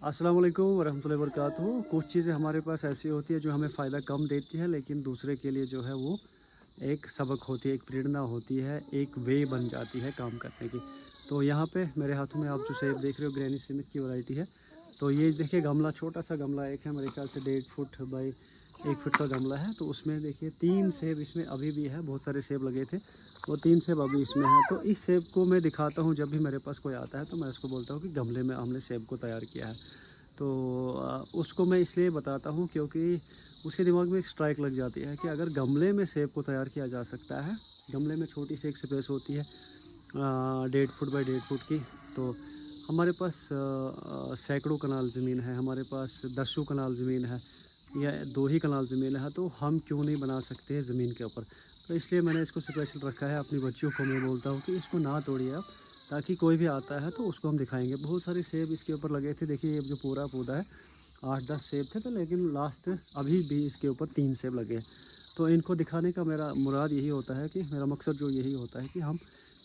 अस्सलाम वालेकुम वरहमतुल्लाहि वबरकातुहू। कुछ चीज़ें हमारे पास ऐसी होती है जो हमें फ़ायदा कम देती है, लेकिन दूसरे के लिए जो है वो एक सबक होती है, एक प्रेरणा होती है, एक वे बन जाती है काम करने की। तो यहाँ पे मेरे हाथों में आप जो सेब देख रहे हो ग्रैनी स्मिथ की वैरायटी है। तो ये देखिए गमला, छोटा सा गमला एक है, मेरे ख्याल से 1.5 फुट बाई 1 फुट का गमला है। तो उसमें देखिए 3 सेब इसमें अभी भी है, बहुत सारे सेब लगे थे, वो 3 सेब अभी इसमें है। तो इस सेब को मैं दिखाता हूँ, जब भी मेरे पास कोई आता है तो मैं उसको बोलता हूँ कि गमले में हमने सेब को तैयार किया है। तो उसको मैं इसलिए बताता हूँ क्योंकि उसके दिमाग में एक स्ट्राइक लग जाती है कि अगर गमले में सेब को तैयार किया जा सकता है, गमले में छोटी सी एक स्पेस होती है 1.5 फुट बाई 1.5 फुट की। तो हमारे पास सैकड़ों कनाल ज़मीन है, हमारे पास दसों कनाल ज़मीन है या 2 ही कनाल ज़मीन है, तो हम क्यों नहीं बना सकते ज़मीन के ऊपर। तो इसलिए मैंने इसको स्पेशल रखा है। अपनी बच्चियों को मैं बोलता हूँ कि इसको ना तोड़िए आप, ताकि कोई भी आता है तो उसको हम दिखाएंगे। बहुत सारे सेब इसके ऊपर लगे थे, देखिए ये जो पूरा पौधा है 8-10 सेब थे, तो लेकिन लास्ट अभी भी इसके ऊपर 3 सेब लगे हैं। तो इनको दिखाने का मेरा मुराद यही होता है कि मेरा मकसद जो यही होता है कि हम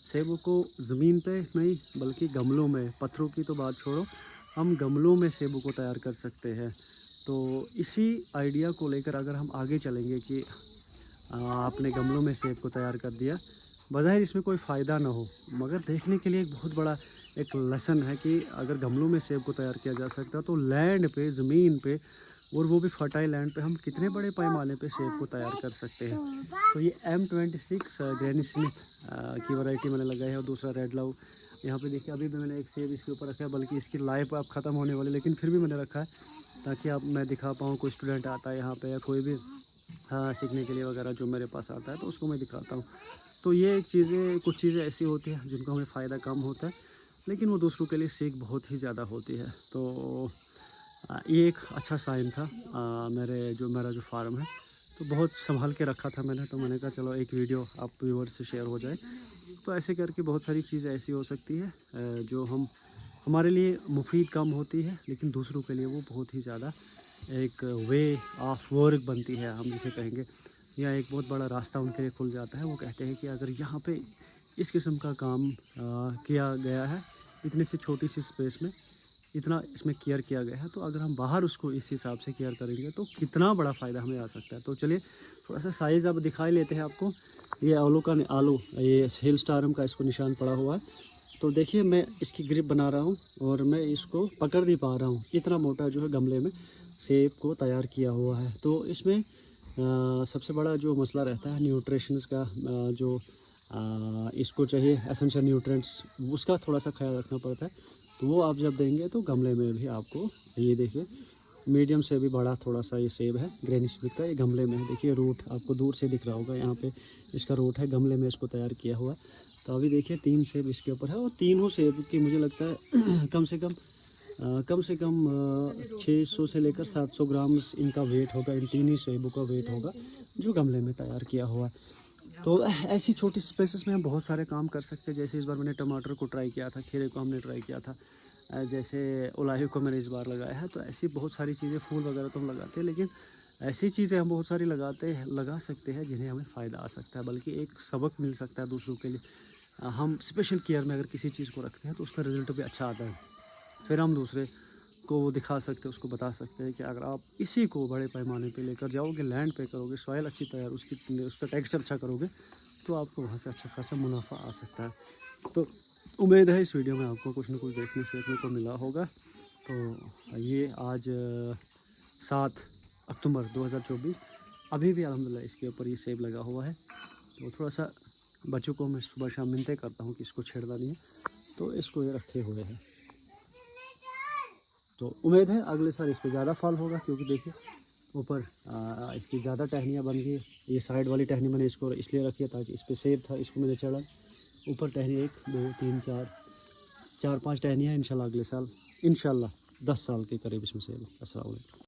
सेबों को ज़मीन पे नहीं बल्कि गमलों में, पत्थरों की तो बात छोड़ो, हम गमलों में सेबों को तैयार कर सकते हैं। तो इसी आइडिया को लेकर अगर हम आगे चलेंगे कि आपने गमलों में सेब को तैयार कर दिया, बज़ाहिर इसमें कोई फ़ायदा ना हो, मगर देखने के लिए एक बहुत बड़ा एक लेसन है कि अगर गमलों में सेब को तैयार किया जा सकता है तो लैंड पे, ज़मीन पे, और वो भी फर्टाइल लैंड पे हम कितने बड़े पैमाने पे सेब को तैयार कर सकते हैं। तो ये M26 ग्रैनी स्मिथ की वैरायटी मैंने लगाई है, और दूसरा रेड लव। यहाँ पे देखिए अभी भी मैंने एक सेब इसके ऊपर रखा है, बल्कि इसकी लाइफ अब ख़त्म होने वाली, लेकिन फिर भी मैंने रखा है ताकि अब मैं दिखा पाऊँ। कोई स्टूडेंट आता है यहाँ पे या कोई भी हाँ, सीखने के लिए वगैरह जो मेरे पास आता है तो उसको मैं दिखाता हूँ। तो ये एक चीज़ें, कुछ चीज़ें ऐसी होती हैं जिनको हमें फ़ायदा कम होता है, लेकिन वो दूसरों के लिए सीख बहुत ही ज़्यादा होती है। तो ये एक अच्छा साइन था। मेरा जो फार्म है तो बहुत संभाल के रखा था मैंने, तो मैंने कहा चलो एक वीडियो आप व्यूअर्स से शेयर हो जाए। तो ऐसे करके बहुत सारी चीज़ें ऐसी हो सकती है जो हम हमारे लिए मुफीद कम होती है, लेकिन दूसरों के लिए वो बहुत ही ज़्यादा एक वे ऑफ वर्क बनती है, हम जिसे कहेंगे, या एक बहुत बड़ा रास्ता उनके लिए खुल जाता है। वो कहते हैं कि अगर यहाँ पे इस किस्म का काम किया गया है, इतनी सी छोटी सी स्पेस में इतना इसमें केयर किया गया है, तो अगर हम बाहर उसको इस हिसाब से केयर करेंगे तो कितना बड़ा फ़ायदा हमें आ सकता है। तो चलिए थोड़ा सा साइज़ अब दिखा ही लेते हैं आपको। ये आलू, ये हिल स्टारम का इसको निशान पड़ा हुआ है। तो देखिए मैं इसकी ग्रिप बना रहा हूँ और मैं इसको पकड़ नहीं पा रहा हूँ, इतना मोटा जो है गमले में सेब को तैयार किया हुआ है। तो इसमें सबसे बड़ा जो मसला रहता है न्यूट्रिशंस का, इसको चाहिए एसेंशियल न्यूट्रिएंट्स, उसका थोड़ा सा ख्याल रखना पड़ता है। तो वो आप जब देंगे तो गमले में भी आपको, ये देखिए मीडियम से भी बड़ा थोड़ा सा ये सेब है ग्रैनी स्मिथ का, ये गमले में है। देखिए रूट आपको दूर से दिख रहा होगा, यहाँ पे इसका रूट है, गमले में इसको तैयार किया हुआ। तो अभी देखिए 3 सेब इसके ऊपर है, और तीनों सेब की मुझे लगता है कम से कम 600 से लेकर 700 ग्राम इनका वेट होगा, इन 3 ही सेबों का वेट होगा जो गमले में तैयार किया हुआ है। तो ऐसी छोटी स्पेसेस में हम बहुत सारे काम कर सकते हैं। जैसे इस बार मैंने टमाटर को ट्राई किया था, खीरे को हमने ट्राई किया था, जैसे उलाही को मैंने इस बार लगाया है। तो ऐसी बहुत सारी चीज़ें, फूल वगैरह तो हम लगाते हैं, लेकिन ऐसी चीज़ें हम बहुत सारी लगा सकते हैं जिन्हें हमें फ़ायदा आ सकता है, बल्कि एक सबक मिल सकता है दूसरों के लिए। हम स्पेशल केयर में अगर किसी चीज़ को रखते हैं तो उसका रिज़ल्ट भी अच्छा आता है। फिर हम दूसरे को वो दिखा सकते हैं, उसको बता सकते हैं कि अगर आप इसी को बड़े पैमाने पे लेकर जाओगे, लैंड पे करोगे, सॉइल अच्छी तैयार, उसका टेक्सचर अच्छा करोगे, तो आपको वहाँ से अच्छा खासा मुनाफा आ सकता है। तो उम्मीद है इस वीडियो में आपको कुछ ना कुछ देखने सीखने को मिला होगा। तो ये आज 7 अक्टूबर 2024, अभी भी अल्हम्दुलिल्लाह इसके ऊपर ये सेब लगा हुआ है। तो थोड़ा सा बच्चों को मैं सुबह शाम मिन्नतें करता हूँ कि इसको छेड़ना नहीं है, तो इसको ये रखे हुए हैं। तो उम्मीद है अगले साल इस पर ज़्यादा फल होगा, क्योंकि देखिए ऊपर इसकी ज़्यादा टहनियाँ बन गई। ये साइड वाली टहनी मैंने इसको इसलिए रखी है ताकि इस पर सेब था, इसको मैंने चढ़ा। ऊपर टहनी 1 2 3 4 4 5 टहनियाँ, इंशाल्लाह अगले साल इंशाल्लाह 10 साल के करीब इसमें सेब। अस्सलाम वालेकुम।